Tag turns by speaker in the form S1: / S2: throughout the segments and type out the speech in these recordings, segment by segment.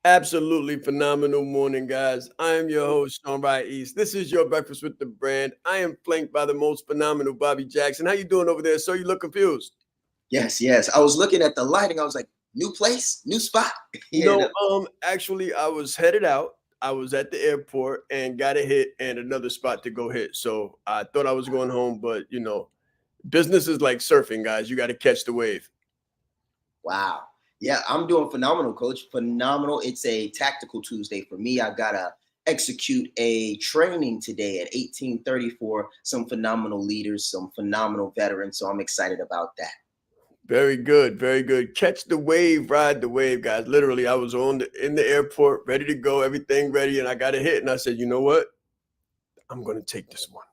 S1: Absolutely phenomenal morning, guys. I am your host, Sean Wright East. This is your Breakfast with the Brand. I am flanked by the most phenomenal Bobby Jackson. How you doing over there, sir? You look confused.
S2: Yes, yes. I was looking at the lighting. I was like, new place, new spot. Yeah,
S1: No, actually, I was headed out. I was at the airport and got a hit and another spot to go hit. So I thought I was going home, but business is like surfing, guys. You got to catch the wave.
S2: wow. Yeah, I'm doing phenomenal, coach. Phenomenal. It's a tactical Tuesday for me. I gotta execute a training today at 18:30 for some phenomenal leaders, some phenomenal veterans. So I'm excited about that.
S1: Very good, very good. Catch the wave, ride the wave, guys. Literally, I was in the airport, ready to go, everything ready, and I got a hit, and I said, you know what? I'm gonna take this one.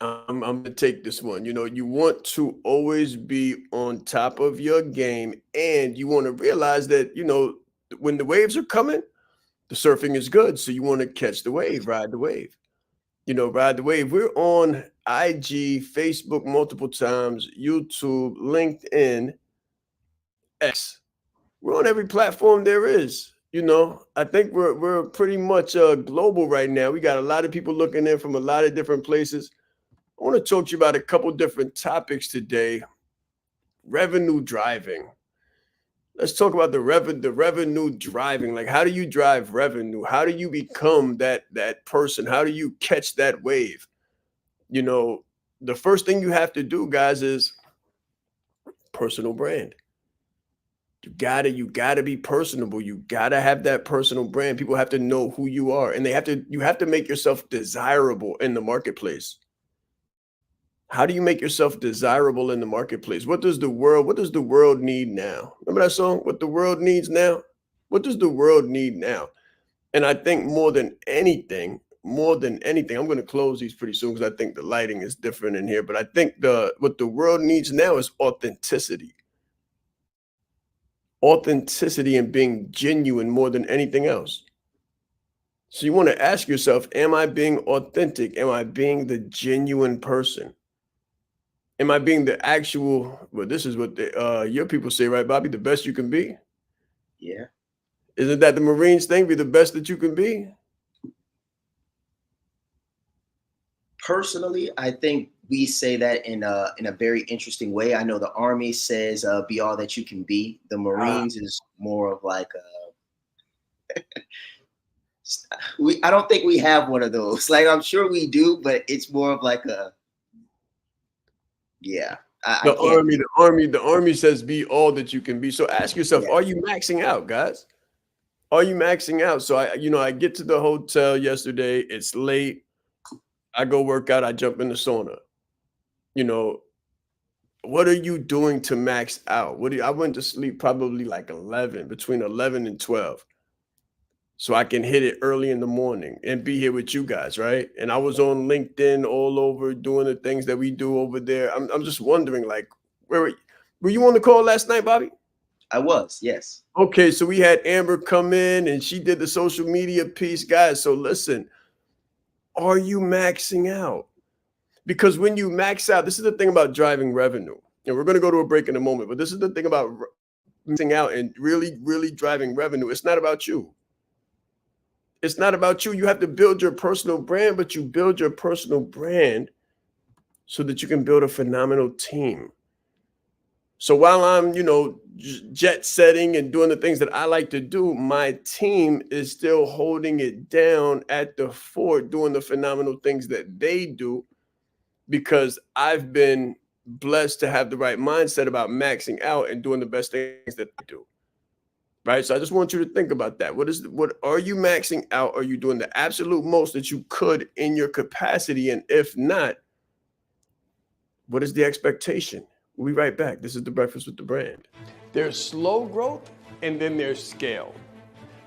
S1: I'm gonna take this one. You want to always be on top of your game, and you want to realize that when the waves are coming, the surfing is good. So you want to catch the wave, ride the wave. Ride the wave. We're on IG, Facebook multiple times, YouTube, LinkedIn, X. We're on every platform there is. I think we're pretty much global right now. We got a lot of people looking in from a lot of different places. I want to talk to you about a couple different topics today. Revenue driving. Let's talk about the revenue driving. Like, how do you drive revenue? How do you become that person? How do you catch that wave? The first thing you have to do, guys, is personal brand. You gotta be personable. You gotta have that personal brand. People have to know who you are, and you have to make yourself desirable in the marketplace. How do you make yourself desirable in the marketplace? What does the world need now? Remember that song? What the world needs now? What does the world need now? And I think more than anything, I'm going to close these pretty soon because I think the lighting is different in here. But I think what the world needs now is authenticity. Authenticity and being genuine more than anything else. So you want to ask yourself, am I being authentic? Am I being the genuine person? Am I being the actual, well, this is what your people say, right, Bobby? The best you can be?
S2: Yeah.
S1: Isn't that the Marines thing? Be the best that you can be?
S2: Personally, I think we say that in a very interesting way. I know the Army says be all that you can be. The Marines is more of like I don't think we have one of those. Like, I'm sure we do, but it's more of like yeah.
S1: The army says be all that you can be. So ask yourself,
S2: Yeah.
S1: are you maxing out, guys? Are you maxing out? So I get to the hotel yesterday. It's late. I go work out. I jump in the sauna. What are you doing to max out? I went to sleep probably like between 11 and 12. So I can hit it early in the morning and be here with you guys, right? And I was on LinkedIn all over doing the things that we do over there. I'm just wondering, like, were you on the call last night, Bobby?
S2: I was, yes.
S1: Okay, so we had Amber come in and she did the social media piece, guys. So listen, are you maxing out? Because when you max out, this is the thing about driving revenue. And we're going to go to a break in a moment, but this is the thing about maxing out and really, really driving revenue. It's not about you. It's not about you. You have to build your personal brand, but you build your personal brand so that you can build a phenomenal team. So while I'm, jet setting and doing the things that I like to do, my team is still holding it down at the fort, doing the phenomenal things that they do, because I've been blessed to have the right mindset about maxing out and doing the best things that I do. Right. So I just want you to think about that. What are you maxing out? Are you doing the absolute most that you could in your capacity? And if not, what is the expectation? We'll be right back. This is the Breakfast with the Brand. There's slow growth and then there's scale.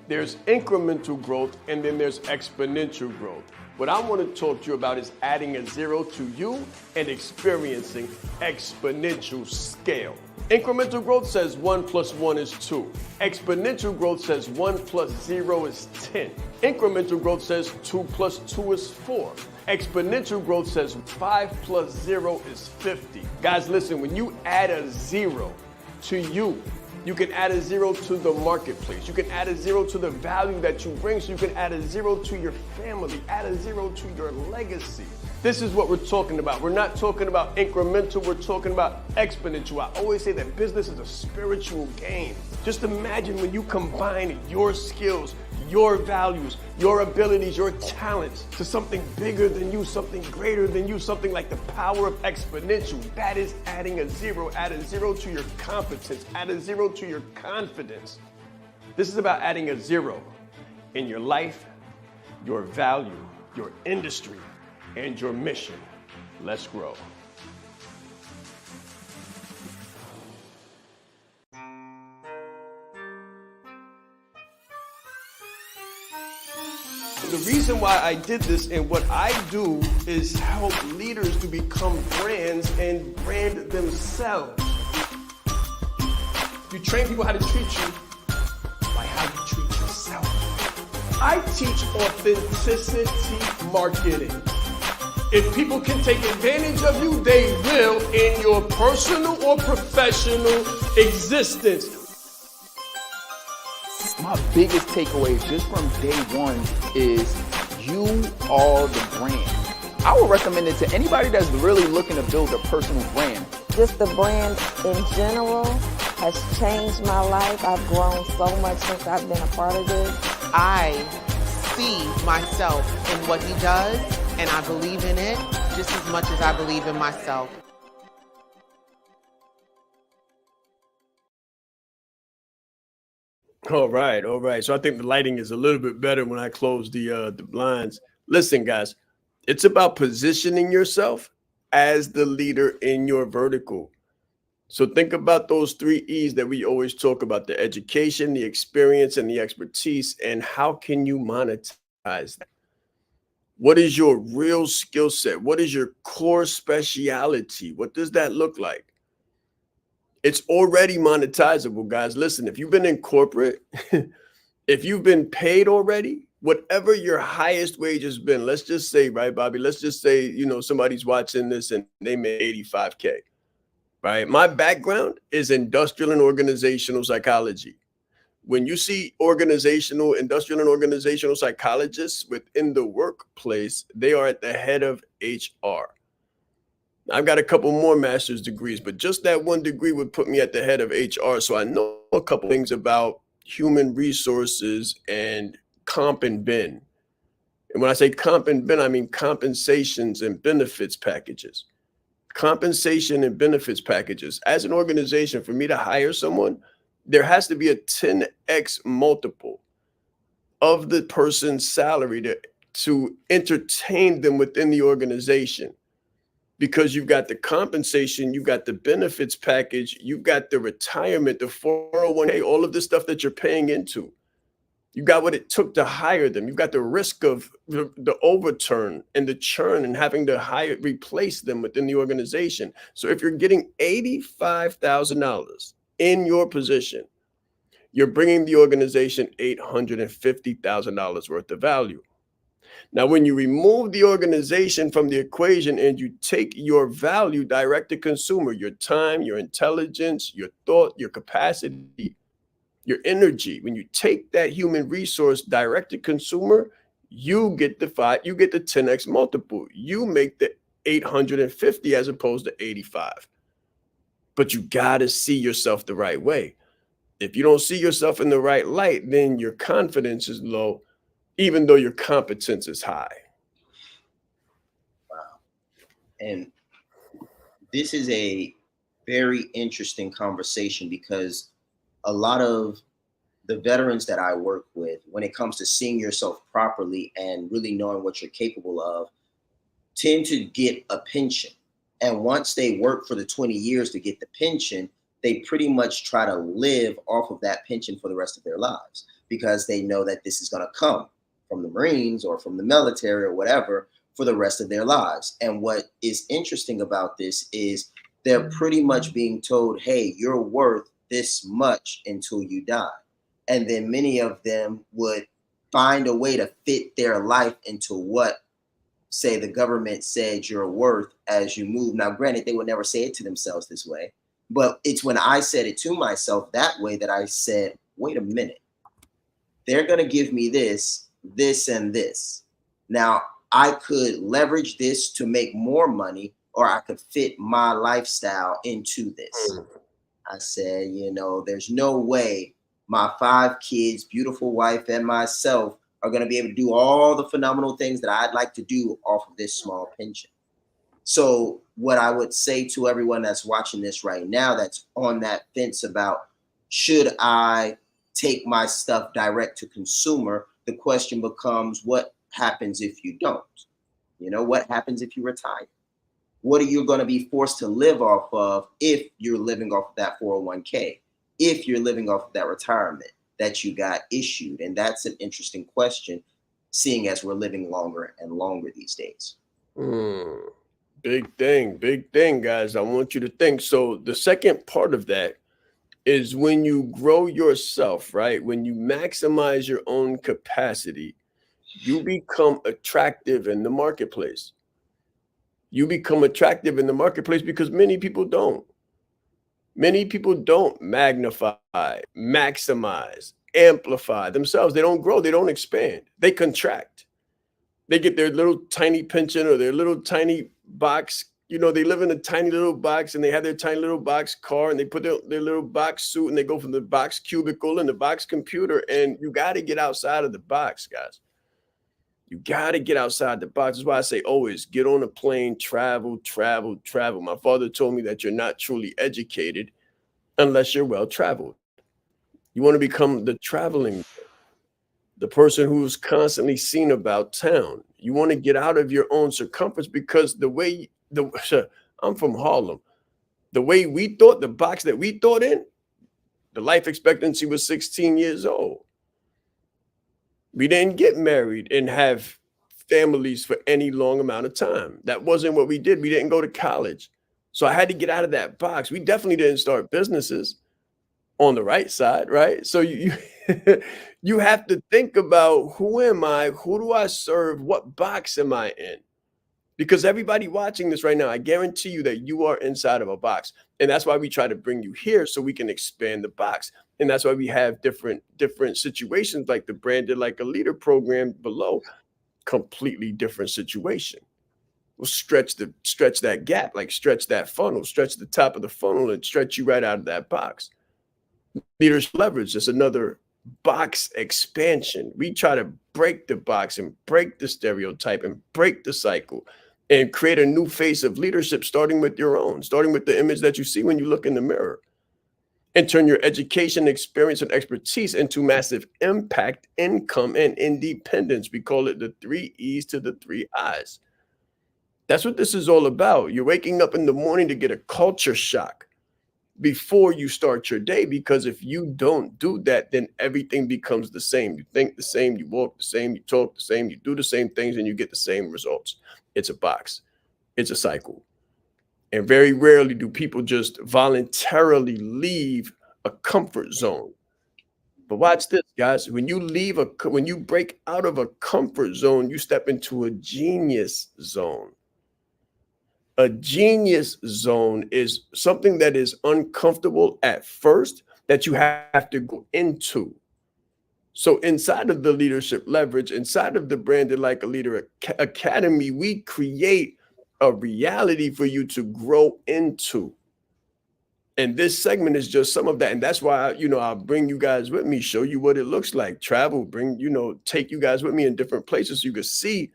S1: There's incremental growth and then there's exponential growth. What I want to talk to you about is adding a zero to you and experiencing exponential scale. Incremental growth says 1 + 1 is 2. Exponential growth says 1 + 0 is 10. Incremental growth says 2 + 2 is 4. Exponential growth says 5 + 0 is 50. Guys, listen, when you add a zero to you You can add a zero to the marketplace. You can add a zero to the value that you bring. So you can add a zero to your family, add a zero to your legacy. This is what we're talking about. We're not talking about incremental, we're talking about exponential. I always say that business is a spiritual game. Just imagine when you combine your skills, your values, your abilities, your talents to something bigger than you, something greater than you, something like the power of exponential. That is adding a zero. Add a zero to your competence, add a zero to your confidence. This is about adding a zero in your life, your value, your industry, and your mission. Let's grow. The reason why I did this and what I do is help leaders to become brands and brand themselves. You train people how to treat you by how you treat yourself. I teach authenticity marketing. If people can take advantage of you, they will in your personal or professional existence.
S3: My biggest takeaway just from day one is you are the brand. I would recommend it to anybody that's really looking to build a personal brand.
S4: Just the brand in general has changed my life. I've grown so much since I've been a part of this.
S5: I see myself in what he does, and I believe in it just as much as I believe in myself.
S1: All right, all right. So I think the lighting is a little bit better when I close the blinds. Listen, guys, it's about positioning yourself as the leader in your vertical. So think about those 3 E's that we always talk about: the education, the experience, and the expertise. And how can you monetize that? What is your real skill set? What is your core speciality? What does that look like? It's already monetizable, guys. Listen, if you've been in corporate, if you've been paid already, whatever your highest wage has been, let's just say, right, Bobby, let's just say, you know, somebody's watching this and they made 85K, right? My background is industrial and organizational psychology. When you see industrial and organizational psychologists within the workplace, they are at the head of HR. I've got a couple more master's degrees, but just that one degree would put me at the head of HR. So I know a couple things about human resources and comp and ben. And when I say comp and ben, I mean compensations and benefits packages. Compensation and benefits packages. As an organization, for me to hire someone, there has to be a 10x multiple of the person's salary to entertain them within the organization. Because you've got the compensation, you've got the benefits package, you've got the retirement, the 401k, all of the stuff that you're paying into. You got what it took to hire them. You've got the risk of the overturn and the churn and having to replace them within the organization. So if you're getting $85,000 in your position, you're bringing the organization $850,000 worth of value. Now, when you remove the organization from the equation and you take your value direct to consumer, your time, your intelligence, your thought, your capacity, your energy, when you take that human resource direct to consumer, you get the 10x multiple. You make the 850 as opposed to 85. But you got to see yourself the right way. If you don't see yourself in the right light, then your confidence is low, even though your competence is high.
S2: Wow. And this is a very interesting conversation because a lot of the veterans that I work with, when it comes to seeing yourself properly and really knowing what you're capable of, tend to get a pension. And once they work for the 20 years to get the pension, they pretty much try to live off of that pension for the rest of their lives because they know that this is going to come from the Marines or from the military or whatever for the rest of their lives. And what is interesting about this is they're pretty much being told, hey, you're worth this much until you die. And then many of them would find a way to fit their life into what, say, the government said you're worth as you move. Now, granted, they would never say it to themselves this way, But it's when I said it to myself that way that I said, wait a minute, they're going to give me this, this, and this. Now, I could leverage this to make more money, or I could fit my lifestyle into this. I said, you know, there's no way my 5 kids, beautiful wife, and myself are going to be able to do all the phenomenal things that I'd like to do off of this small pension. So what I would say to everyone that's watching this right now, that's on that fence about, should I take my stuff direct to consumer? The question becomes, what happens if you don't? You know, what happens if you retire? What are you going to be forced to live off of if you're living off of that 401k, if you're living off of that retirement that you got issued? And that's an interesting question, seeing as we're living longer and longer these days.
S1: Big thing, guys. I want you to think. So the second part of that is when you grow yourself, right? When you maximize your own capacity, you become attractive in the marketplace. You become attractive in the marketplace because many people don't. Many people don't magnify, maximize, amplify themselves. They don't grow. They don't expand. They contract. They get their little tiny pension or their little tiny box. You know, they live in a tiny little box and they have their tiny little box car and they put their little box suit and they go from the box cubicle and the box computer. And you got to get outside of the box, guys. You got to get outside the box. That's why I say always get on a plane, travel. My father told me that you're not truly educated unless you're well traveled. You want to become the traveling, the person who's constantly seen about town. You want to get out of your own circumference because I'm from Harlem. The way we thought, the box that we thought in, the life expectancy was 16 years old. We didn't get married and have families for any long amount of time. That wasn't what we did. We didn't go to college. So I had to get out of that box. We definitely didn't start businesses on the right side, right? So you you have to think about, who am I? Who do I serve? What box am I in? Because everybody watching this right now, I guarantee you that you are inside of a box. And that's why we try to bring you here so we can expand the box. And that's why we have different situations, like the Branded Like a Leader program below. Completely different situation. We'll stretch that gap, like stretch that funnel, stretch the top of the funnel and stretch you right out of that box. Leaders Leverage is another box expansion. We try to break the box and break the stereotype and break the cycle and create a new face of leadership, starting with your own, starting with the image that you see when you look in the mirror, and turn your education, experience, and expertise into massive impact, income, and independence. We call it the 3 E's to the 3 I's. That's what this is all about. You're waking up in the morning to get a culture shock before you start your day, because if you don't do that, then everything becomes the same. You think the same, you walk the same, you talk the same, you do the same things, and you get the same results. It's a box. It's a cycle. And very rarely do people just voluntarily leave a comfort zone. But watch this, guys. When you break out of a comfort zone, you step into a genius zone. A genius zone is something that is uncomfortable at first that you have to go into. So inside of the Leadership Leverage, inside of the Branded Like a Leader Academy, we create a reality for you to grow into. And this segment is just some of that. And that's why, I'll bring you guys with me, show you what it looks like, travel, take you guys with me in different places so you can see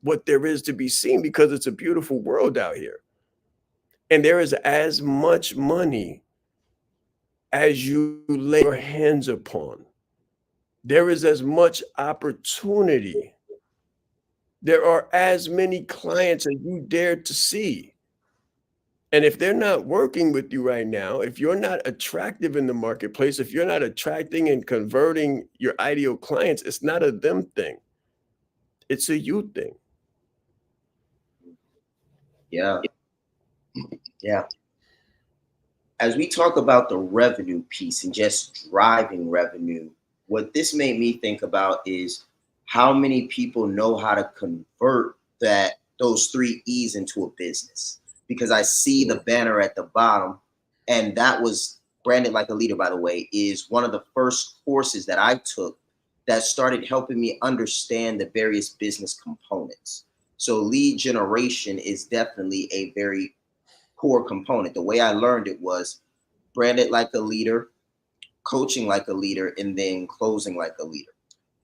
S1: what there is to be seen, because it's a beautiful world out here. And there is as much money as you lay your hands upon. There is as much opportunity. There are as many clients as you dare to see. And if they're not working with you right now, if you're not attractive in the marketplace, if you're not attracting and converting your ideal clients, it's not a them thing. It's a you thing.
S2: Yeah. As we talk about the revenue piece and just driving revenue, what this made me think about is how many people know how to convert those 3 E's into a business. Because I see the banner at the bottom, And that was Branded Like a Leader, by the way, is one of the first courses that I took that started helping me understand the various business components. So lead generation is definitely a very core component. The way I learned it was branded like a leader, coaching like a leader, and then closing like a leader.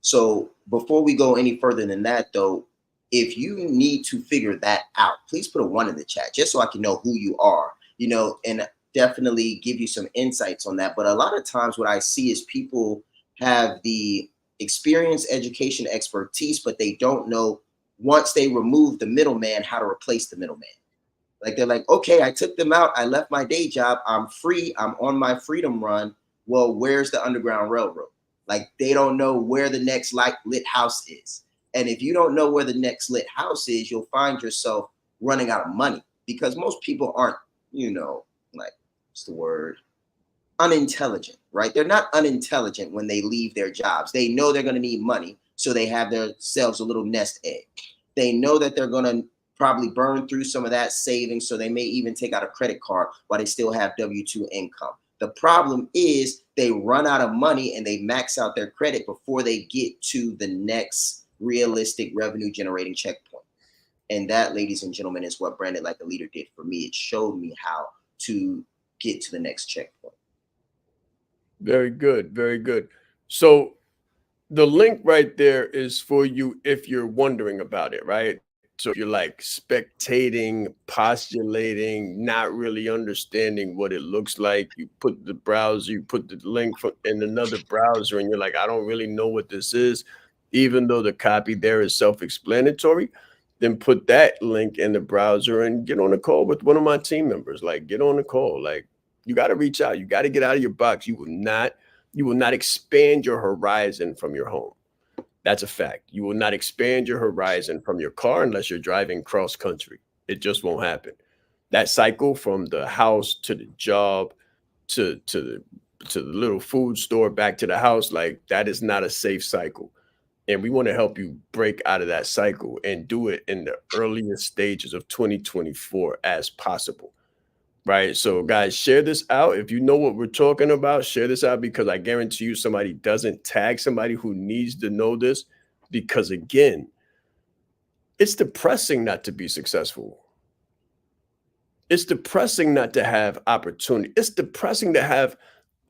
S2: So before we go any further than that, though, if you need to figure that out, please put a 1 in the chat just so I can know who you are, and definitely give you some insights on that. But a lot of times what I see is people have the experience, education, expertise, but they don't know, once they remove the middleman, how to replace the middleman. Like, they're like, okay, I took them out. I left my day job. I'm free. I'm on my freedom run. Well, where's the Underground Railroad? Like, they don't know where the next lit house is. And if you don't know where the next lit house is, you'll find yourself running out of money, because most people aren't, like, what's the word? Unintelligent, right? They're not unintelligent when they leave their jobs. They know they're going to need money, so they have themselves a little nest egg. They know that they're going to probably burn through some of that savings, so they may even take out a credit card while they still have W-2 income. The problem is they run out of money and they max out their credit before they get to the next realistic revenue generating checkpoint. And that, ladies and gentlemen, is what Branded Like a Leader did for me. It showed me how to get to the next checkpoint.
S1: Very good. Very good. So the link right there is for you if you're wondering about it, right? So if you're like spectating, postulating, not really understanding what it looks like, you put the browser, you put the link in another browser, and you're like, I don't really know what this is, even though the copy there is self-explanatory, then put that link in the browser and get on a call with one of my team members. Like, get on a call. Like, you got to reach out. You got to get out of your box. You will not expand your horizon from your home. That's a fact. You will not expand your horizon from your car unless you're driving cross country. It just won't happen. That cycle from the house to the job to the little food store back to the house, like, that is not a safe cycle. And we want to help you break out of that cycle and do it in the earliest stages of 2024 as possible. Right. So, guys, share this out. If you know what we're talking about, share this out, because I guarantee you somebody doesn't tag somebody who needs to know this. Because, again, it's depressing not to be successful. It's depressing not to have opportunity. It's depressing to have,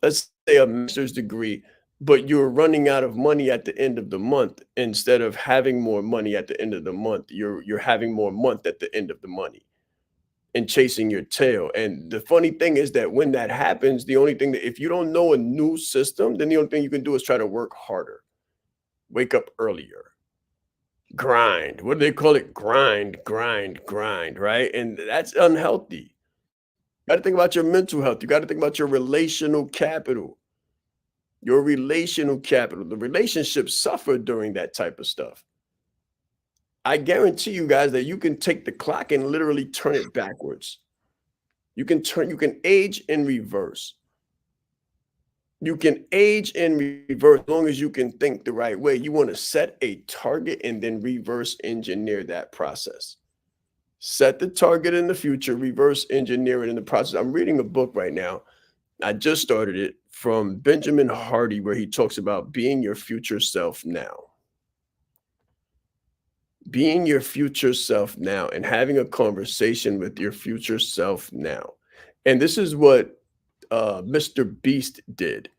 S1: let's say, a master's degree, but you're running out of money at the end of the month. Instead of having more money at the end of the month, you're having more month at the end of the money and chasing your tail. And the funny thing is that when that happens, the only thing that, if you don't know a new system, then the only thing you can do is try to work harder, wake up earlier, grind. What do they call it? Grind, right? And that's unhealthy. You got to think about your mental health. You got to think about your relational capital. Your relational capital. The relationships suffer during that type of stuff. I guarantee you guys that you can take the clock and literally turn it backwards. You can age in reverse. You can age in reverse as long as you can think the right way. You want to set a target and then reverse engineer that process. Set the target in the future, reverse engineer it in the process. I'm reading a book right now. I just started it, from Benjamin Hardy, where he talks about being your future self now. Being your future self now and having a conversation with your future self now. And this is what Mr. Beast did.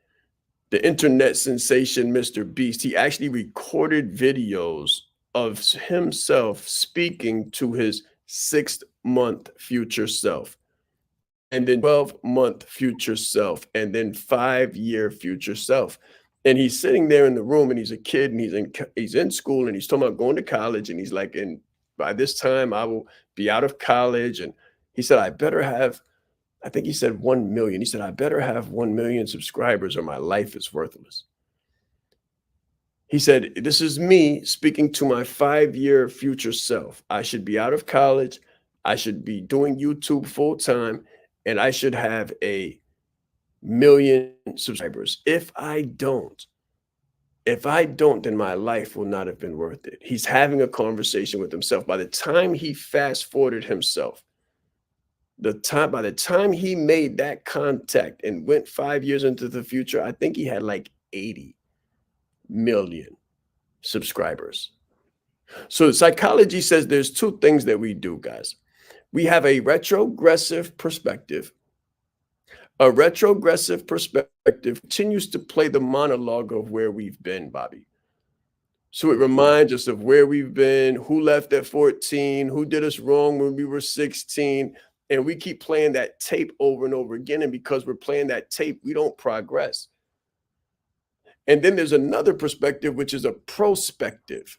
S1: The internet sensation, Mr. Beast, he actually recorded videos of himself speaking to his 6-month future self, and then 12-month future self, and then 5-year future self. And he's sitting there in the room, and he's a kid, and he's in school, and he's talking about going to college, and he's like, and by this time I will be out of college. And he said, I better have, I think he said 1 million. He said, I better have 1 million subscribers or my life is worthless. He said, this is me speaking to my 5-year future self. I should be out of college. I should be doing YouTube full time, and I should have 1 million subscribers. If I don't, then my life will not have been worth it. He's having a conversation with himself. By the time he fast forwarded himself, By the time he made that contact and went 5 years into the future, I think he had like 80 million subscribers. So psychology says there's two things that we do, guys. We have a retrogressive perspective. A retrogressive perspective continues to play the monologue of where we've been, Bobby. So it reminds us of where we've been, who left at 14, who did us wrong when we were 16. And we keep playing that tape over and over again. And because we're playing that tape, we don't progress. And then there's another perspective, which is a prospective.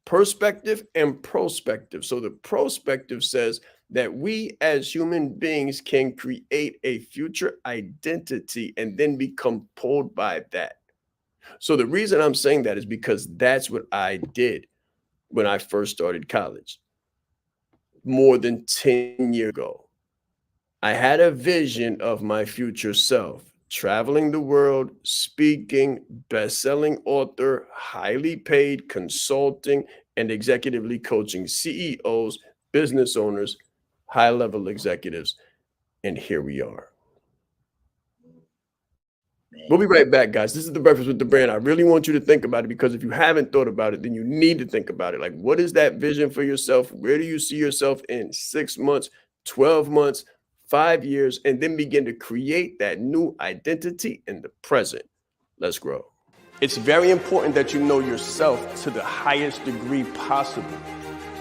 S1: Perspective and prospective. So the prospective says that we as human beings can create a future identity and then become pulled by that. So the reason I'm saying that is because that's what I did when I first started college more than 10 years ago. I had a vision of my future self, traveling the world, speaking, best-selling author, highly paid, consulting, and executively coaching CEOs, business owners, high-level executives. And here we are. We'll be right back, guys. This is The Breakfast with the Brand. I really want you to think about it, because if you haven't thought about it, then you need to think about it. Like, what is that vision for yourself? Where do you see yourself in 6 months, 12 months, 5 years, and then begin to create that new identity in the present. Let's grow. It's very important that you know yourself to the highest degree possible,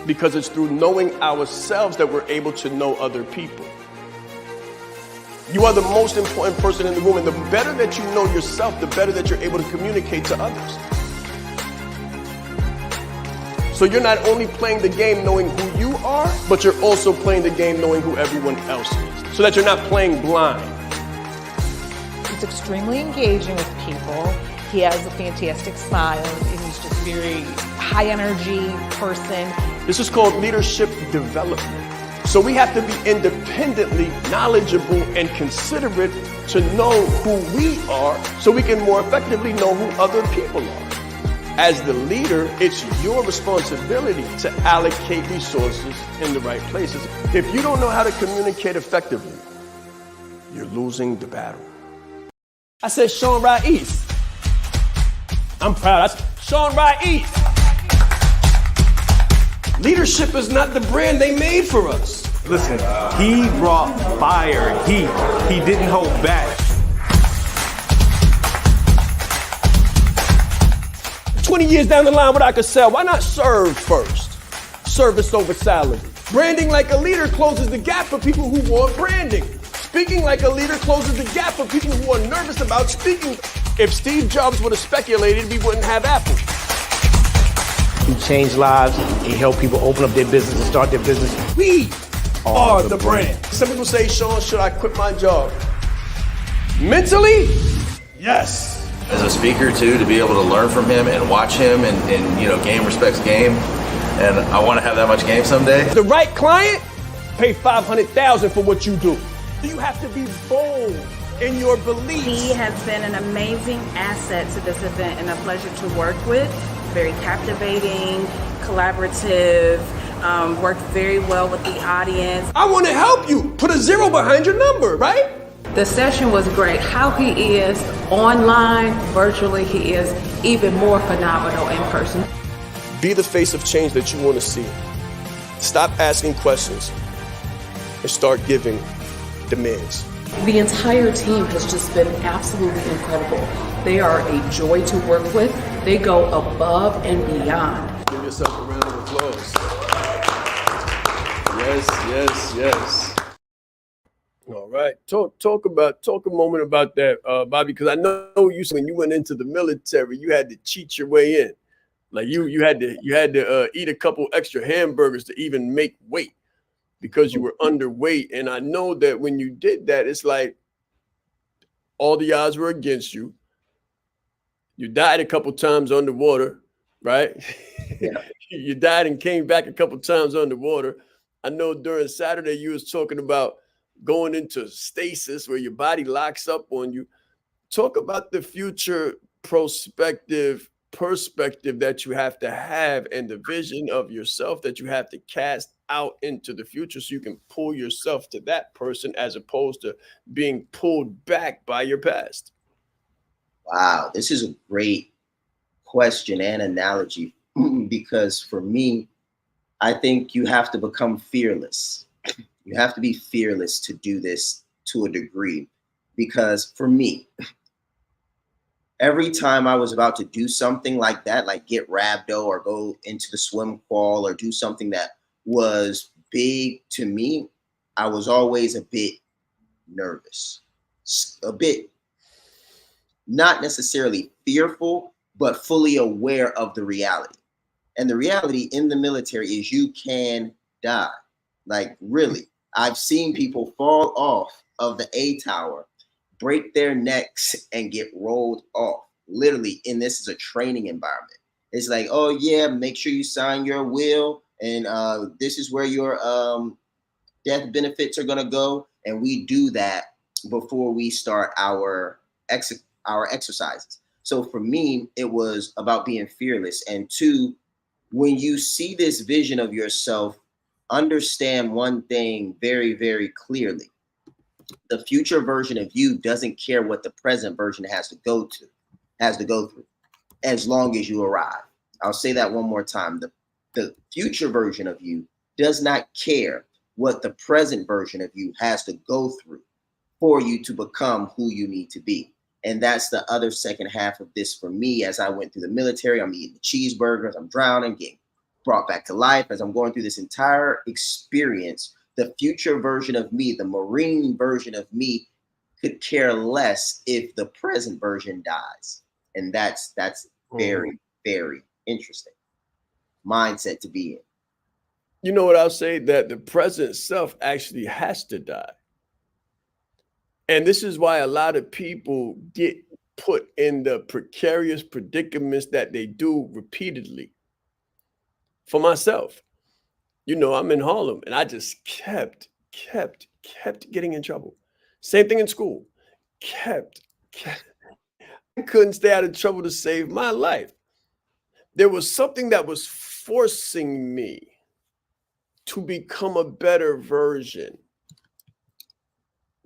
S1: because it's through knowing ourselves that we're able to know other people. You are the most important person in the room, and the better that you know yourself, the better that you're able to communicate to others. So you're not only playing the game knowing who you are, but you're also playing the game knowing who everyone else is, so that you're not playing blind.
S6: He's extremely engaging with people. He has a fantastic smile, and he's just a very high energy person.
S1: This is called leadership development. So we have to be independently knowledgeable and considerate to know who we are, so we can more effectively know who other people are. As the leader, it's your responsibility to allocate resources in the right places. If you don't know how to communicate effectively, you're losing the battle. I said Sean Ra'is. I'm proud. I said Sean Ra'is. Leadership is not the brand they made for us.
S7: Listen, he brought fire, heat. He didn't hold back.
S1: 20 years down the line, what I could sell, why not serve first? Service over salary. Branding like a leader closes the gap for people who want branding. Speaking like a leader closes the gap for people who are nervous about speaking. If Steve Jobs would have speculated, we wouldn't have Apple.
S8: He changed lives. He helped people open up their business and start their business.
S1: We are the brand. Some people say, Sean, should I quit my job? Mentally, yes.
S9: As a speaker too, to be able to learn from him and watch him and you know, game respects game. And I want to have that much game someday.
S1: The right client, pay $500,000 for what you do. You have to be bold in your beliefs.
S10: He has been an amazing asset to this event and a pleasure to work with. Very captivating, collaborative, worked very well with the audience.
S1: I want to help you. Put a 0 behind your number, right?
S10: The session was great. How he is online, virtually, he is even more phenomenal in person.
S1: Be the face of change that you want to see. Stop asking questions and start giving demands.
S11: The entire team has just been absolutely incredible. They are a joy to work with. They go above and beyond.
S1: Give yourself a round of applause. Yes, yes, yes. All right. Talk a moment about that, Bobby, because I know when you went into the military, you had to cheat your way in. Like you had to eat a couple extra hamburgers to even make weight, because you were underweight. And I know that when you did that, it's like all the odds were against you. You died a couple times underwater, right? Yeah. You died and came back a couple times underwater. I know during Saturday you was talking about going into stasis where your body locks up on you. Talk about the future perspective that you have to have, and the vision of yourself that you have to cast out into the future so you can pull yourself to that person as opposed to being pulled back by your past?
S2: Wow, this is a great question and analogy because for me, I think you have to become fearless. You have to be fearless to do this to a degree because for me, every time I was about to do something like that, like get rhabdo or go into the swim qual or do something that was big to me, I was always a bit nervous, a bit not necessarily fearful, but fully aware of the reality. And the reality in the military is you can die. Like really, I've seen people fall off of the A tower, break their necks and get rolled off. Literally, and this is a training environment. It's like, oh yeah, make sure you sign your will, and this is where your death benefits are gonna go. And we do that before we start our exercises. So for me, it was about being fearless. And two, when you see this vision of yourself, understand one thing very, very clearly. The future version of you doesn't care what the present version has to go through, as long as you arrive. I'll say that one more time. The future version of you does not care what the present version of you has to go through for you to become who you need to be. And that's the other second half of this for me. As I went through the military, I'm eating the cheeseburgers, I'm drowning, getting brought back to life. As I'm going through this entire experience, the future version of me, the Marine version of me, could care less if the present version dies. And that's very, very interesting mindset to be in.
S1: You know what I'll say? That the present self actually has to die. And this is why a lot of people get put in the precarious predicaments that they do repeatedly. For myself, you know, I'm in Harlem and I just kept getting in trouble. Same thing in school. Kept. I couldn't stay out of trouble to save my life. There was something that was forcing me to become a better version.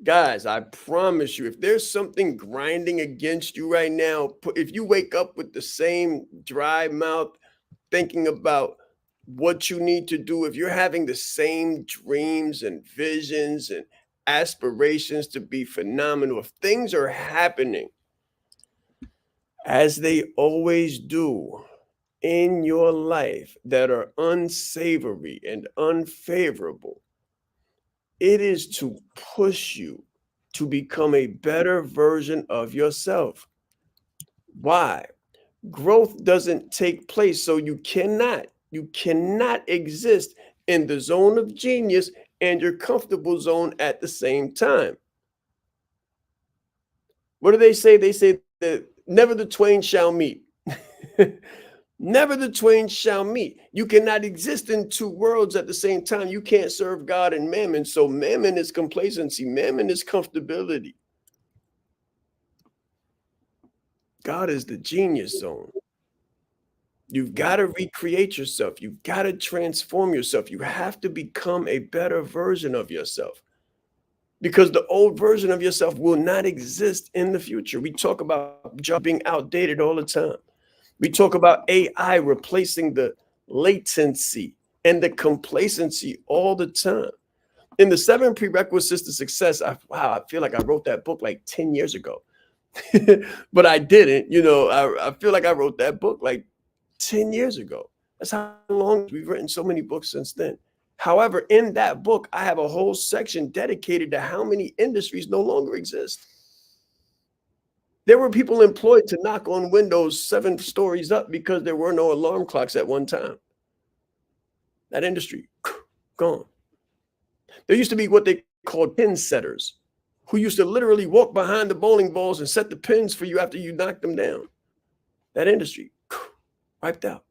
S1: Guys, I promise you, if there's something grinding against you right now, if you wake up with the same dry mouth, thinking about what you need to do, if you're having the same dreams and visions and aspirations to be phenomenal, if things are happening as they always do in your life that are unsavory and unfavorable, it is to push you to become a better version of yourself. Why? Growth doesn't take place, so you cannot exist in the zone of genius and your comfortable zone at the same time. What do they say? They say that never the twain shall meet. Never the twain shall meet. You cannot exist in two worlds at the same time. You can't serve God and mammon. So mammon is complacency. Mammon is comfortability. God is the genius zone. You've got to recreate yourself. You've got to transform yourself. You have to become a better version of yourself, because the old version of yourself will not exist in the future. We talk about jobs being outdated all the time. We talk about AI replacing the latency and the complacency all the time. In the 7 prerequisites to success, I feel like I wrote that book like 10 years ago, but I didn't. You know, I feel like I wrote that book like 10 years ago. That's how long we've written so many books since then. However, in that book, I have a whole section dedicated to how many industries no longer exist. There were people employed to knock on windows 7 stories up because there were no alarm clocks at one time. That industry, gone. There used to be what they called pin setters, who used to literally walk behind the bowling balls and set the pins for you after you knocked them down. That industry, wiped out.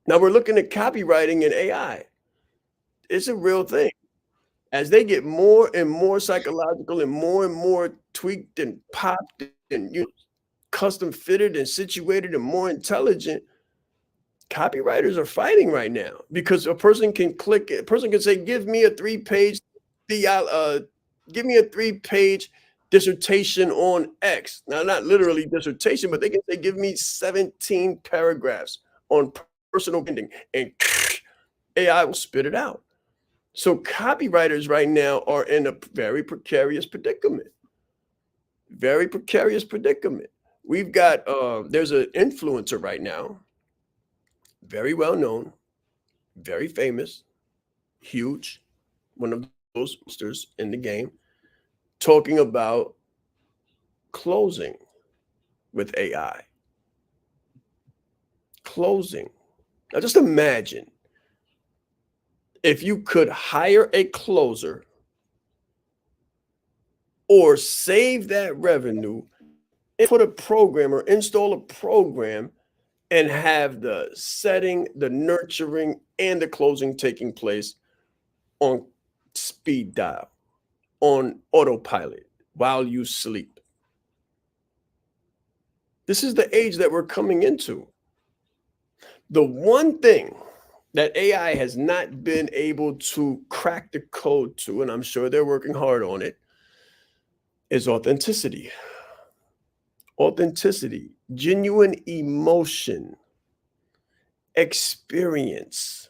S1: Now we're looking at copywriting and AI. It's a real thing. As they get more and more psychological and more tweaked and popped and custom fitted and situated and more intelligent, Copywriters are fighting right now because a person can click, a person can say, give me a 3-page, give me a 3-page dissertation on X. Now, not literally dissertation, but they can say, give me 17 paragraphs on personal branding, and AI will spit it out. So copywriters right now are in a very precarious predicament. Very precarious predicament. We've got, there's an influencer right now, very well known, very famous, huge, one of those monsters in the game, talking about closing with AI. Closing. Now just imagine if you could hire a closer or save that revenue and put a program or install a program and have the setting, the nurturing, and the closing taking place on speed dial, on autopilot while you sleep. This is the age that we're coming into. The one thing that AI has not been able to crack the code to, and I'm sure they're working hard on it, is authenticity. Authenticity, genuine emotion, experience,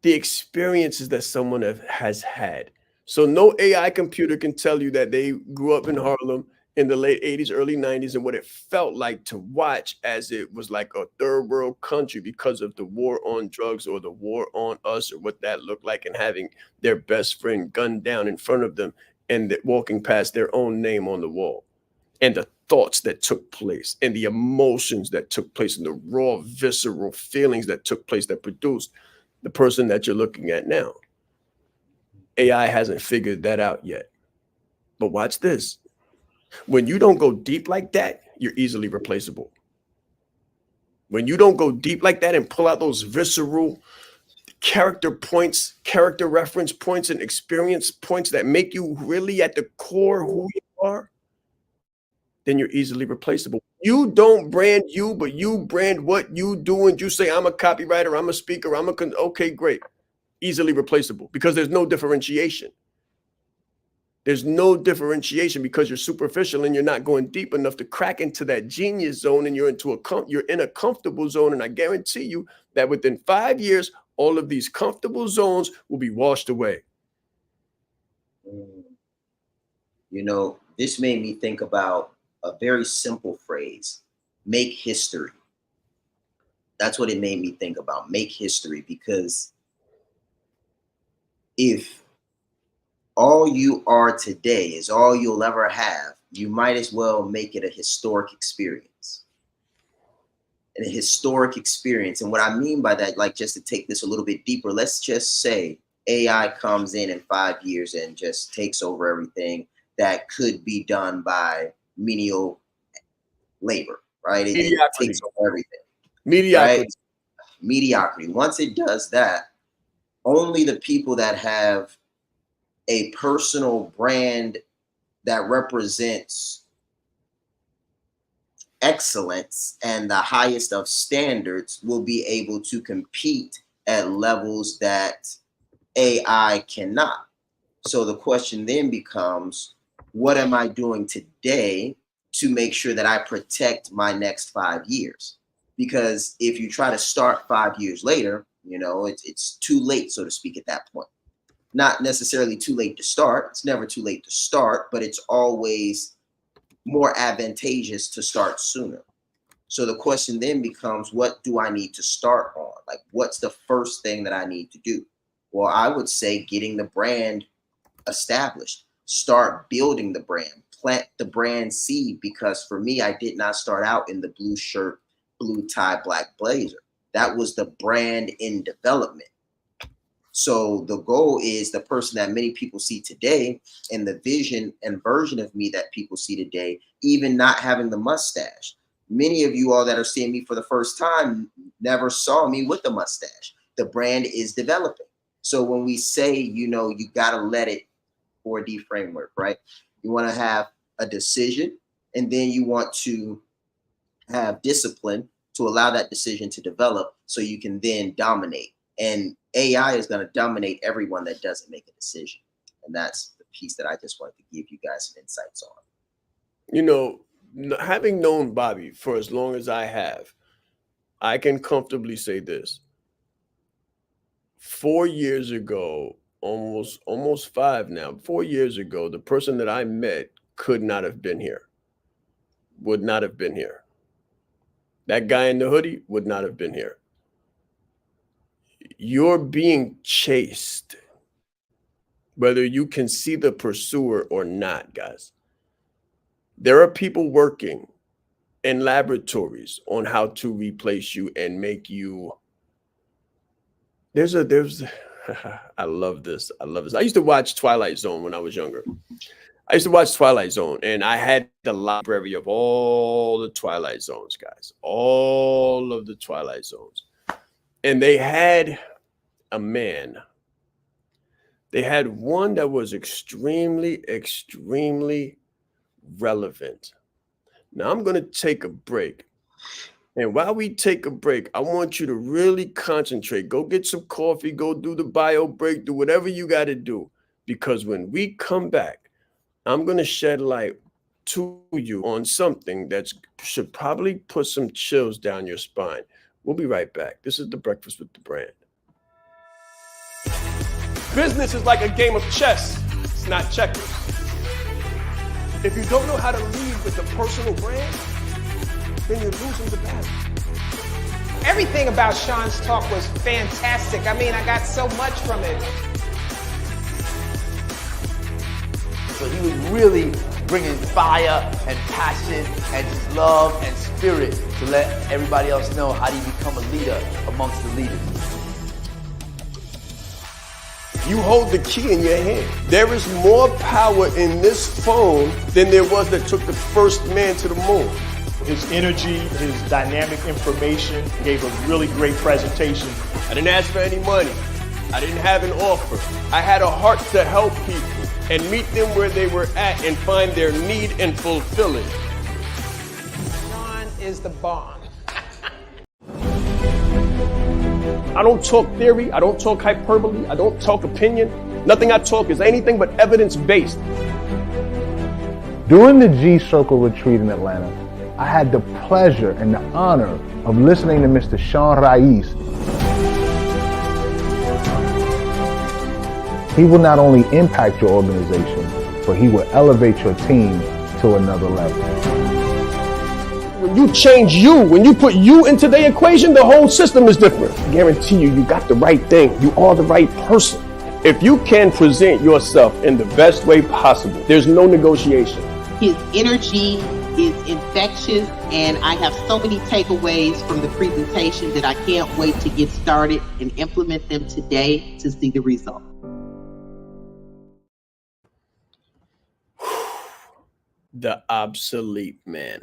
S1: the experiences that someone has had. So no AI computer can tell you that they grew up in Harlem in the late 80s, early 90s, and what it felt like to watch as it was like a third world country because of the war on drugs or the war on us, or what that looked like, and having their best friend gunned down in front of them and walking past their own name on the wall, and the thoughts that took place and the emotions that took place and the raw visceral feelings that took place that produced the person that you're looking at now. AI hasn't figured that out yet. But watch this. When you don't go deep like that, you're easily replaceable. When you don't go deep like that and pull out those visceral character points, character reference points, and experience points that make you really at the core who you are, then you're easily replaceable. You don't brand you, but you brand what you do, and you say, I'm a copywriter, I'm a speaker, okay, great. Easily replaceable because there's no differentiation. There's no differentiation because you're superficial and you're not going deep enough to crack into that genius zone, and you're in a comfortable zone. And I guarantee you that within 5 years, all of these comfortable zones will be washed away.
S2: You know, this made me think about a very simple phrase: make history. That's what it made me think about, make history, because if all you are today is all you'll ever have, you might as well make it a historic experience. And a historic experience. And what I mean by that, like, just to take this a little bit deeper, let's just say AI comes in 5 years and just takes over everything that could be done by menial labor, right? It takes over everything.
S1: Mediocrity.
S2: Right? Mediocrity. Once it does that, only the people that have a personal brand that represents excellence and the highest of standards will be able to compete at levels that AI cannot. So the question then becomes, what am I doing today to make sure that I protect my next 5 years? Because if you try to start 5 years later, you know, it's too late, so to speak, at that point. Not necessarily too late to start. It's never too late to start, but it's always more advantageous to start sooner. So the question then becomes, what do I need to start on? Like, what's the first thing that I need to do? Well, I would say getting the brand established. Start building the brand. Plant the brand seed, because for me, I did not start out in the blue shirt, blue tie, black blazer. That was the brand in development. So the goal is the person that many people see today, and the vision and version of me that people see today, even not having the mustache. Many of you all that are seeing me for the first time never saw me with the mustache. The brand is developing. So when we say, you know, you got to let it, 4D framework, right? You want to have a decision, and then you want to have discipline to allow that decision to develop so you can then dominate. And AI is going to dominate everyone that doesn't make a decision. And that's the piece that I just wanted to give you guys some insights on.
S1: You know, having known Bobby for as long as I have, I can comfortably say this. 4 years ago, almost 5 now, 4 years ago, the person that I met could not have been here, would not have been here. That guy in the hoodie would not have been here. You're being chased, whether you can see the pursuer or not, guys. There are people working in laboratories on how to replace you and make you. There's I love this. I love this. I used to watch Twilight Zone when I was younger. I used to watch Twilight Zone, and I had the library of all the Twilight Zones, guys. All of the Twilight Zones. And they had a man. They had one that was extremely, extremely relevant. Now I'm going to take a break. And while we take a break, I want you to really concentrate. Go get some coffee, go do the bio break, do whatever you got to do. Because when we come back, I'm going to shed light to you on something that should probably put some chills down your spine. We'll be right back. This is The Breakfast with the Brand. Business is like a game of chess. It's not checkers. If you don't know how to lead with a personal brand, then you're losing the battle.
S12: Everything about Sean's talk was fantastic. I mean, I got so much from it.
S13: So he was really bringing fire and passion and just love and spirit to let everybody else know how do you become a leader amongst the leaders.
S1: You hold the key in your hand. There is more power in this phone than there was that took the first man to the moon.
S7: His energy, his dynamic information, gave a really great presentation.
S1: I didn't ask for any money. I didn't have an offer. I had a heart to help people and meet them where they were at and find their need and fulfill it.
S12: Sean is the bomb.
S1: I don't talk theory. I don't talk hyperbole. I don't talk opinion. Nothing I talk is anything but evidence-based.
S14: During the G-Circle retreat in Atlanta, I had the pleasure and the honor of listening to Mr. Sean Rais. He will not only impact your organization, but he will elevate your team to another level.
S1: When you change you, when you put you into the equation, the whole system is different. I guarantee you, you got the right thing. You are the right person. If you can present yourself in the best way possible, there's no negotiation.
S15: His energy is infectious, and I have so many takeaways from the presentation that I can't wait to get started and implement them today to see the result.
S1: The obsolete man.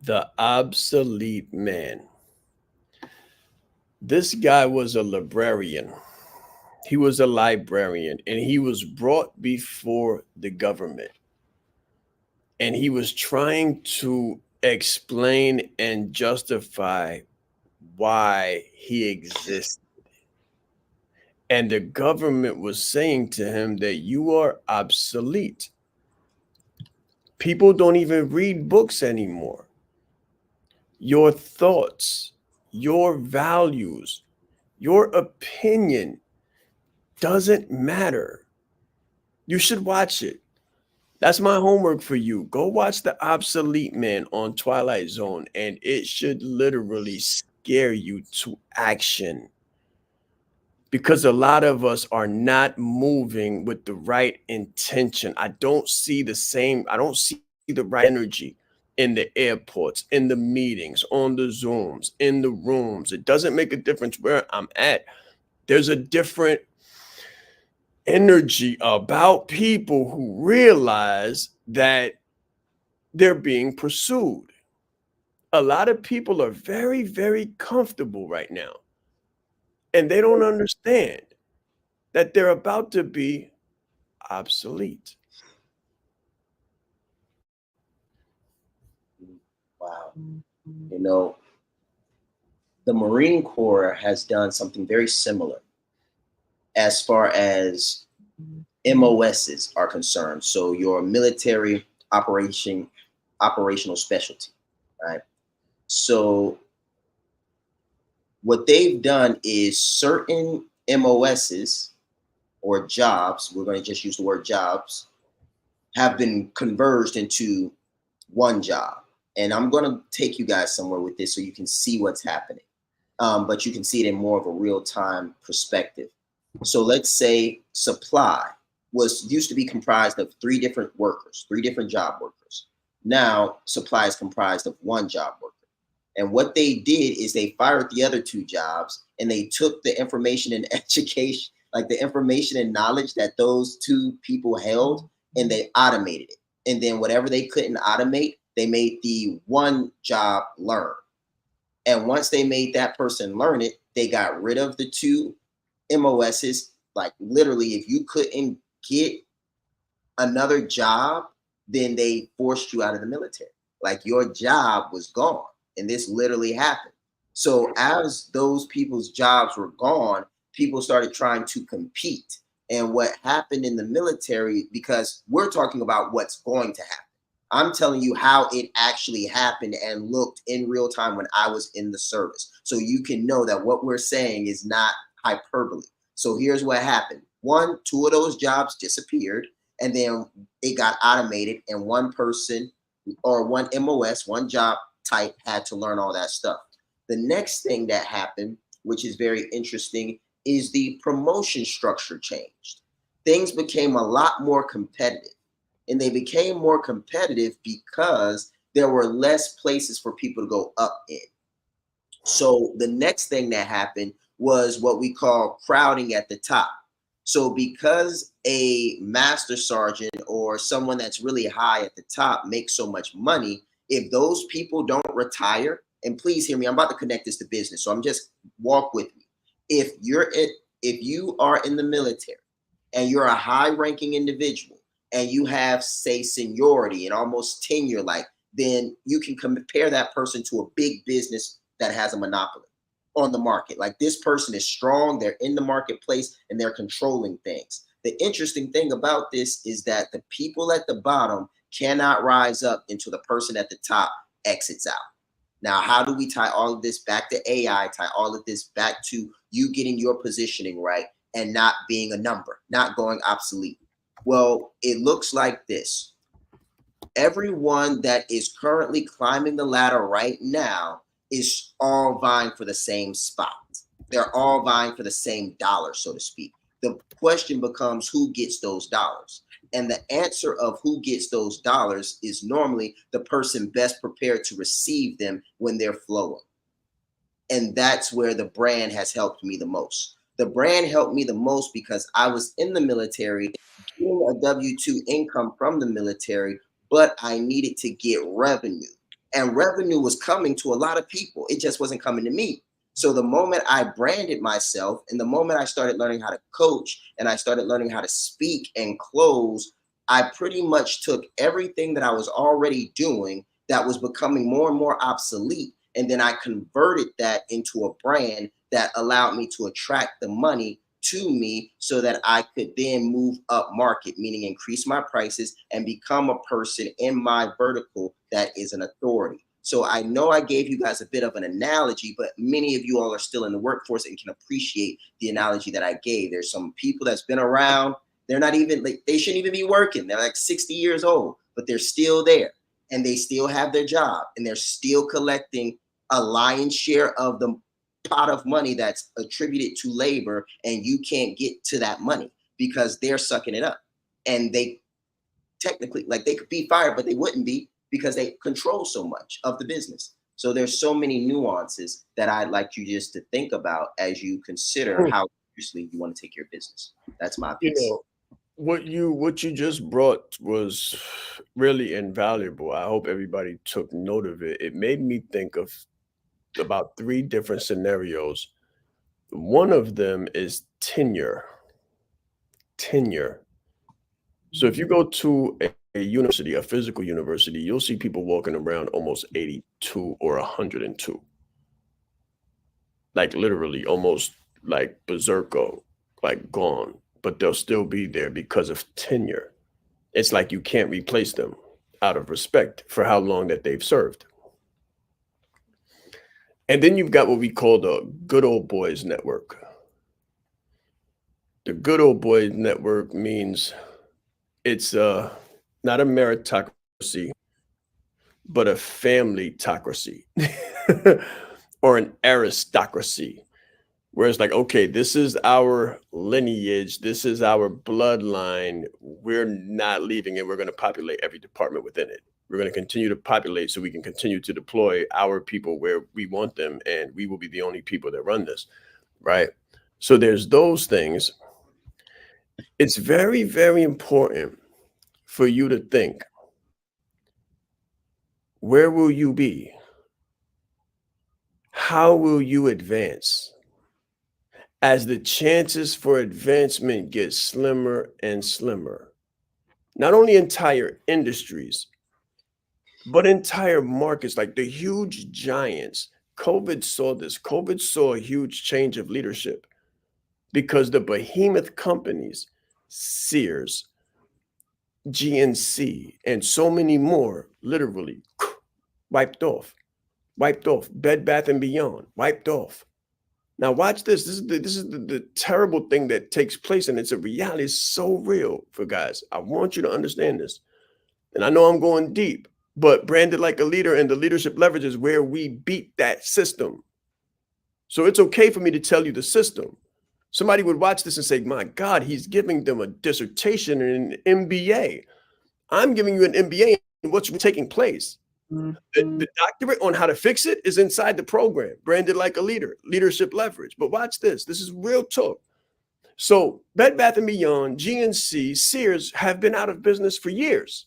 S1: The obsolete man. This guy was a librarian. He was a librarian, and he was brought before the government. And he was trying to explain and justify why he existed. And the government was saying to him that you are obsolete. People don't even read books anymore. Your thoughts, your values, your opinion doesn't matter. You should watch it. That's my homework for you. Go watch The Obsolete Man on Twilight Zone, and it should literally scare you to action. Because a lot of us are not moving with the right intention. I don't see the right energy in the airports, in the meetings, on the Zooms, in the rooms. It doesn't make a difference where I'm at. There's a different energy about people who realize that they're being pursued. A lot of people are very, very comfortable right now. And they don't understand that they're about to be obsolete.
S2: Wow. You know, the Marine Corps has done something very similar as far as MOSs are concerned. So your military operational specialty, right? So what they've done is certain MOSs or jobs, we're going to just use the word jobs, have been converged into one job. And I'm going to take you guys somewhere with this so you can see what's happening. But you can see it in more of a real-time perspective. So let's say supply used to be comprised of 3 different workers, 3 different job workers. Now supply is comprised of 1 job worker. And what they did is they fired the other 2 jobs, and they took the information and education, like the information and knowledge that those 2 people held, and they automated it. And then whatever they couldn't automate, they made the 1 job learn. And once they made that person learn it, they got rid of the 2 MOSs. Like literally, if you couldn't get another job, then they forced you out of the military. Like your job was gone. And this literally happened. So as those people's jobs were gone, people started trying to compete. And what happened in the military, because we're talking about what's going to happen, I'm telling you how it actually happened and looked in real time when I was in the service. So you can know that what we're saying is not hyperbole. So here's what happened. 2 of those jobs disappeared, and then it got automated, and 1 person or 1 MOS, 1 job type had to learn all that stuff. The next thing that happened, which is very interesting, is the promotion structure changed. Things became a lot more competitive. And they became more competitive because there were less places for people to go up in. So the next thing that happened was what we call crowding at the top. So because a master sergeant or someone that's really high at the top makes so much money, if those people don't retire, and please hear me, I'm about to connect this to business, so I'm just walk with me. If you are in the military and you're a high-ranking individual and you have, say, seniority and almost tenure, like, then you can compare that person to a big business that has a monopoly on the market. Like, this person is strong, they're in the marketplace, and they're controlling things. The interesting thing about this is that the people at the bottom cannot rise up until the person at the top exits out. Now, how do we tie all of this back to AI, tie all of this back to you getting your positioning right and not being a number, not going obsolete? Well, it looks like this. Everyone that is currently climbing the ladder right now is all vying for the same spot. They're all vying for the same dollar, so to speak. The question becomes who gets those dollars. And the answer of who gets those dollars is normally the person best prepared to receive them when they're flowing. And that's where the brand has helped me the most. The brand helped me the most because I was in the military, getting a W-2 income from the military, but I needed to get revenue. And revenue was coming to a lot of people. It just wasn't coming to me. So the moment I branded myself and the moment I started learning how to coach and I started learning how to speak and close, I pretty much took everything that I was already doing that was becoming more and more obsolete. And then I converted that into a brand that allowed me to attract the money to me so that I could then move up market, meaning increase my prices and become a person in my vertical that is an authority. So I know I gave you guys a bit of an analogy, but many of you all are still in the workforce and can appreciate the analogy that I gave. There's some people that's been around. They're not even, like, they shouldn't even be working. They're like 60 years old, but they're still there and they still have their job and they're still collecting a lion's share of the pot of money that's attributed to labor, and you can't get to that money because they're sucking it up. And they technically, like, they could be fired, but they wouldn't be because they control so much of the business. So there's so many nuances that I'd like you just to think about as you consider how seriously you want to take your business. That's my piece.
S1: You know, what you just brought was really invaluable. I hope everybody took note of it. It made me think of about 3 different scenarios. One of them is tenure. So if you go to university, a physical university, you'll see people walking around almost 82 or 102. Like literally almost like berserko, like gone, but they'll still be there because of tenure. It's like you can't replace them out of respect for how long that they've served. And then you've got what we call the good old boys network. The good old boys network means it's not a meritocracy, but a familytocracy or an aristocracy, where it's like, okay, this is our lineage, this is our bloodline. We're not leaving it. We're going to populate every department within it. We're going to continue to populate so we can continue to deploy our people where we want them, and we will be the only people that run this, right? So there's those things. It's very, very important for you to think, where will you be? How will you advance? As the chances for advancement get slimmer and slimmer, not only entire industries, but entire markets, like the huge giants. COVID saw this. COVID saw a huge change of leadership because the behemoth companies, Sears, GNC, and so many more, literally wiped off. Bed Bath & Beyond, wiped off. Now watch this. This is the terrible thing that takes place, and it's a reality. It's so real for guys. I want you to understand this. And I know I'm going deep, but Branded Like a Leader and the Leadership Leverage is where we beat that system. So it's okay for me to tell you the system. Somebody would watch this and say, my God, he's giving them a dissertation and an MBA. I'm giving you an MBA in what's taking place. The doctorate on how to fix it is inside the program, Branded Like a Leader, Leadership Leverage. But watch this. This is real talk. So Bed Bath & Beyond, GNC, Sears have been out of business for years.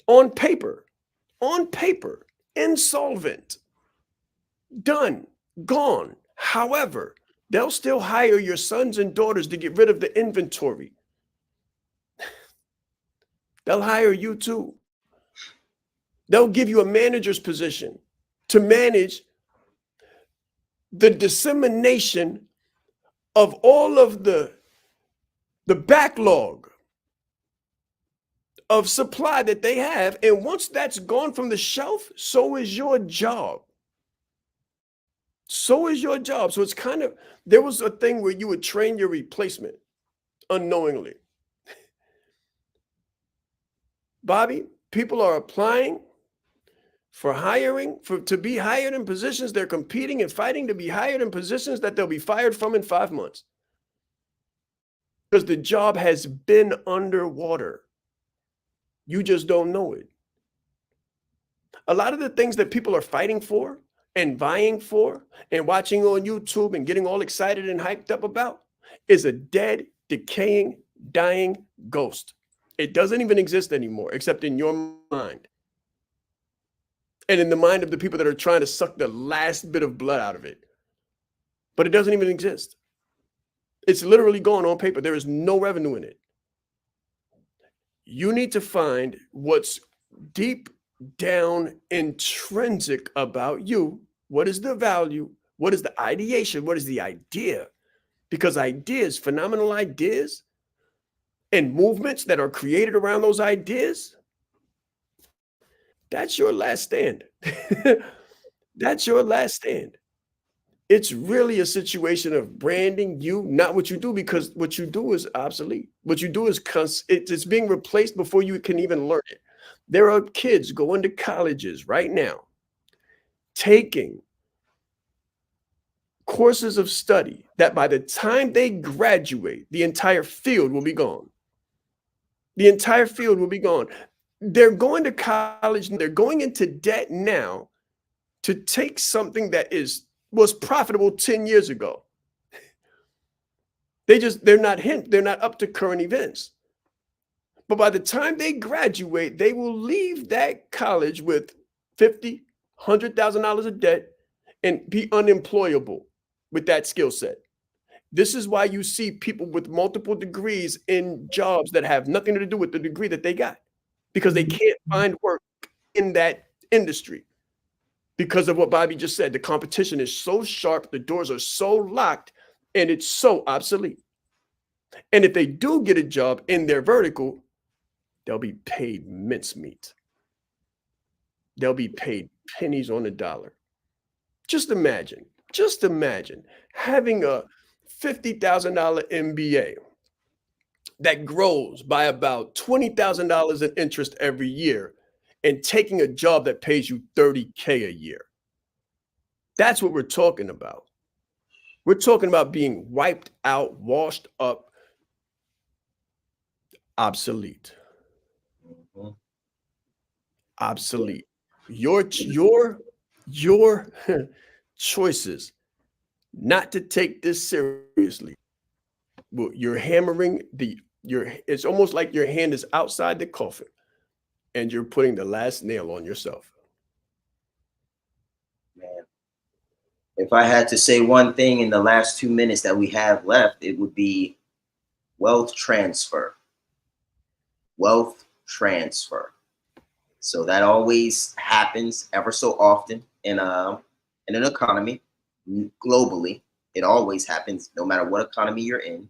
S1: On paper, insolvent, done, gone. However, they'll still hire your sons and daughters to get rid of the inventory. They'll hire you too. They'll give you a manager's position to manage the dissemination of all of the backlog of supply that they have. And once that's gone from the shelf, so is your job. So is your job. So it's kind of, there was a thing where you would train your replacement unknowingly. Bobby, people are applying for hiring, to be hired in positions. They're competing and fighting to be hired in positions that they'll be fired from in 5 months. Because the job has been underwater. You just don't know it. A lot of the things that people are fighting for and vying for and watching on YouTube and getting all excited and hyped up about is a dead, decaying, dying ghost. It doesn't even exist anymore, except in your mind. And in the mind of the people that are trying to suck the last bit of blood out of it. But it doesn't even exist. It's literally gone on paper. There is no revenue in it. You need to find what's deep down intrinsic about you. What is the value? What is the ideation? What is the idea? Because ideas, phenomenal ideas, and movements that are created around those ideas, that's your last stand. That's your last stand. It's really a situation of branding you, not what you do, because what you do is obsolete. What you do is it's being replaced before you can even learn it. There are kids going to colleges right now, taking courses of study that by the time they graduate, the entire field will be gone. The entire field will be gone. They're going to college and they're going into debt now to take something that was profitable 10 years ago. They're not up to current events. But by the time they graduate, they will leave that college with $50,000, $100,000 of debt and be unemployable with that skill set. This is why you see people with multiple degrees in jobs that have nothing to do with the degree that they got. because they can't find work in that industry because of what Bobby just said. The competition is so sharp, the doors are so locked, and it's so obsolete. And if they do get a job in their vertical, they'll be paid mincemeat. They'll be paid pennies on the dollar. Just imagine having a $50,000 MBA that grows by about $20,000 in interest every year and taking a job that pays you $30K a year. That's what we're talking about. We're talking about being wiped out, washed up, obsolete. Obsolete. Your choices not to take this seriously. Well, you're hammering it's almost like your hand is outside the coffin and you're putting the last nail on yourself.
S2: Man, if I had to say one thing in the last 2 minutes that we have left, it would be wealth transfer. Wealth transfer. So that always happens ever so often in an economy globally. It always happens no matter what economy you're in.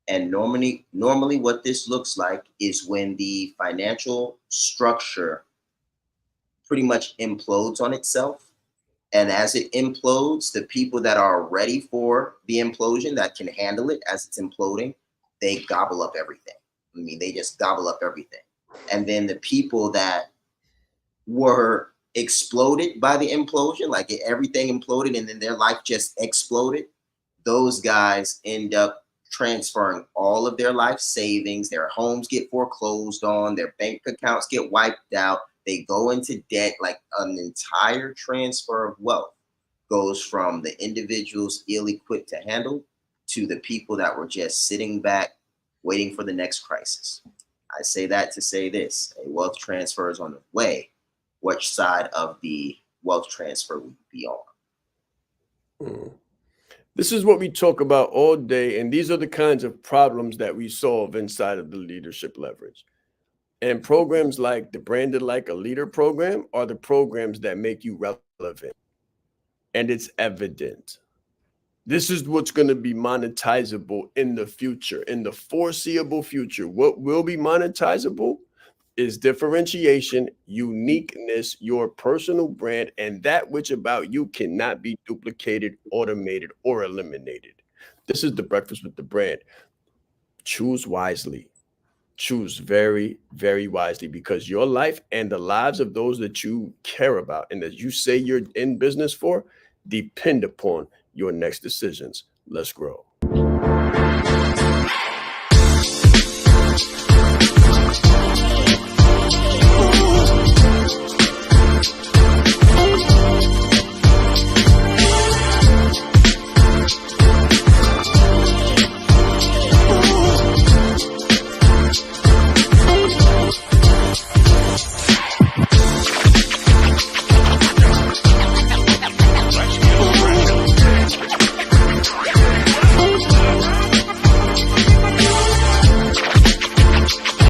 S2: And normally what this looks like is when the financial structure pretty much implodes on itself. And as it implodes, the people that are ready for the implosion, that can handle it as it's imploding, they gobble up everything. I mean, they just gobble up everything. And then the people that were exploded by the implosion, like everything imploded and then their life just exploded, those guys end up transferring all of their life savings, their homes get foreclosed on, their bank accounts get wiped out, they go into debt. Like an entire transfer of wealth goes from the individuals ill-equipped to handle to the people that were just sitting back waiting for the next crisis. I say that to say this: a wealth transfer is on the way. Which side of the wealth transfer would you be on?
S1: This is what we talk about all day, and these are the kinds of problems that we solve inside of the Leadership Leverage. And programs like the Branded Like a Leader program are the programs that make you relevant. And it's evident. This is what's going to be monetizable in the future, in the foreseeable future. What will be monetizable is differentiation, uniqueness, your personal brand, and that which about you cannot be duplicated, automated, or eliminated. This is the Breakfast with the Brand. Choose wisely. Choose very, very wisely, because your life and the lives of those that you care about and that you say you're in business for depend upon your next decisions. Let's grow.